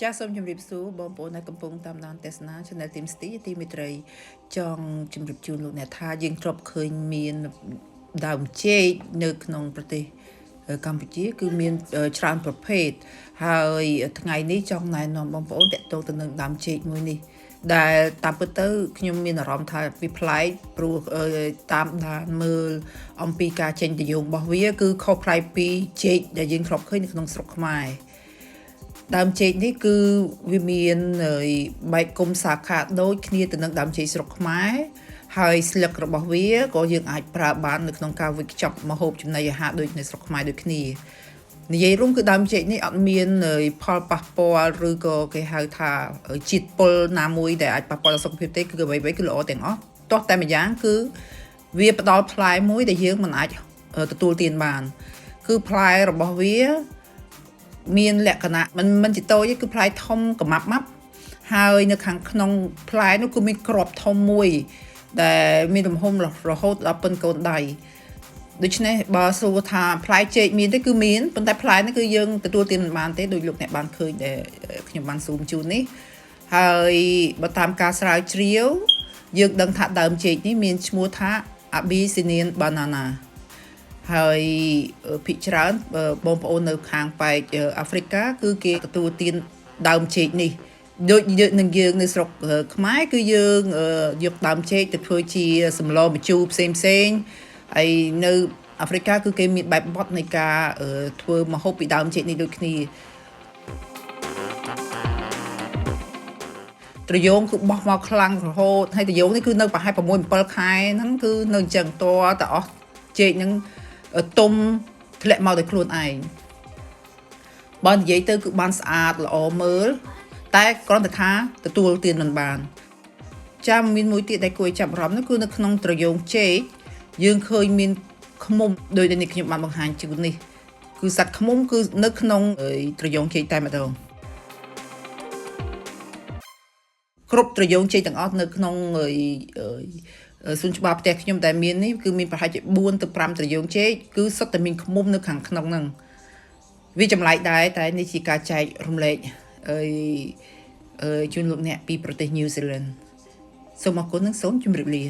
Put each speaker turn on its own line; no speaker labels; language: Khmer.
ចាសសូមជម្រាបសួរបងប្អូនដែលកំពុងតាមដានទស្សនា Channel Team City ទីមេត្រីចង់ជម្រាបជូនលោកអ្នកថាយើងធ្លាប់ឃើញមានដើមចេកនៅក្នុងប្រទេសកម្ពុជាគឺមានច្រើនប្រភេទហើយថ្ងៃនេះចង់ណែនាំបងប្អូនតាក់ទងទៅនឹងដើមចេកមួយនេះដែលតាមពិតទៅខ្ញុំមានអារម្មណ៍ថាវាប្លែកព្រោះតាមដានមើលអំពីការចេញទៅយងរបស់វាគឺខុសប្លែកពីចេកដែលយើងធ្លាប់ឃើញនៅក្នុងស្រុកខ្មែរដើមចេកនេះគឺវាមានបែកគុំសាខាដូចគ្នាទៅនឹងដើមចេកស្រុកខ្មែរហើយស្លឹករបស់វាក៏យើងអាចប្រើបាននៅក្នុងការវេចខ្ចប់ម្ហូបចំណីអាហារដូចនៅស្រុកខ្មែរដូចគ្នានិយាយរួមគឺដើមចេកនេះអត់មានផលប៉ះពាល់ឬក៏គេហៅថាជាតិពុលណាមួយដែលអាចប៉ះពាល់ដល់សុខភាពទេគឺអ្វីៗគឺល្អទាំងអស់ទាស់តែម្យ៉ាងគឺវាផ្ដល់ផ្លែមួយដែលយើងមិនអាចទទួលទានបានគឺផ្លែរបស់វាមានលក្ខណៈមិនជាតូចទេគឺផ្លែធំកម៉ាប់ម៉ាប់ហើយនៅខាងក្នុងផ្លែនោះគឺមានគ្រាប់ធំមួយដែលមានទំហំរហូតដល់ប៉ុនកូនដៃដូច្នេះបើសួរថាផ្លែចេកមានទេគឺមានប៉ុន្តែផ្លែនេះគឺយើងទទួលទានមិនបានទេដោយលោកអ្នកបានឃើញដែលខ្ញុំបានស៊ូមជូននេះហើយបើតាមការស្រាវជ្រាវយើងដឹងថាដើមចេកនេះមានឈ្មោះថា Abyssinian banana ហើយភាគច្រើនបងប្អូននៅខាងប៉ែកអាហ្វ្រិកាគឺគេទទួលទានដើមចេកនេះដូចនឹងយើងនៅស្រុកខ្មែរគឺយើងយកដើមចេកទៅធ្វើជាសម្លម្ជូរផ្សេងហើយនៅអាហ្វ្រិកាគឺគេមានបែបបទនៃការធ្វើម្ហូបពីដើមចេកនេះដូចគ្នាត្រយងគឺបោះមកខ្លាំងរហូតហើយត្រយងនេះគឺនៅប្រហែល6 7ខែហ្នឹងគឺនៅអញ្ចឹងតតែអស់ចេកហ្នឹងទុំធ្លាក់មកដោយខ្លួនឯងបើនិយាយទៅគឺបានស្អាតល្អមើលតែគ្រាន់តែថាទទួលទានមិនបានចាំមានមួយទៀតដែលគួរចាប់អារម្មណ៍នោះគឺនៅក្នុងត្រយងចេកយើងឃើញមានឃ្មុំដោយដែលនេះខ្ញុំបានបង្ហាញជូននេះគឺសត្វឃ្មុំគឺនៅក្នុងត្រយងចេកតែម្ដងគ្រប់ត្រយងចេកទាំងអស់នៅក្នុងសួនច្បារផ្ទះខ្ញុំដែលមាននេះគឺមានប្រហែលជា4ទៅ5ត្រយងចេកគឺសុទ្ធតែមានឃ្មុំនៅខាងក្នុងហ្នឹងវាចម្លែកដែរតែនេះជាការចែករំលែកជូនលោកអ្នកពីប្រទេស New Zealand សូមអរគុណនិងសូមជម្រាបលា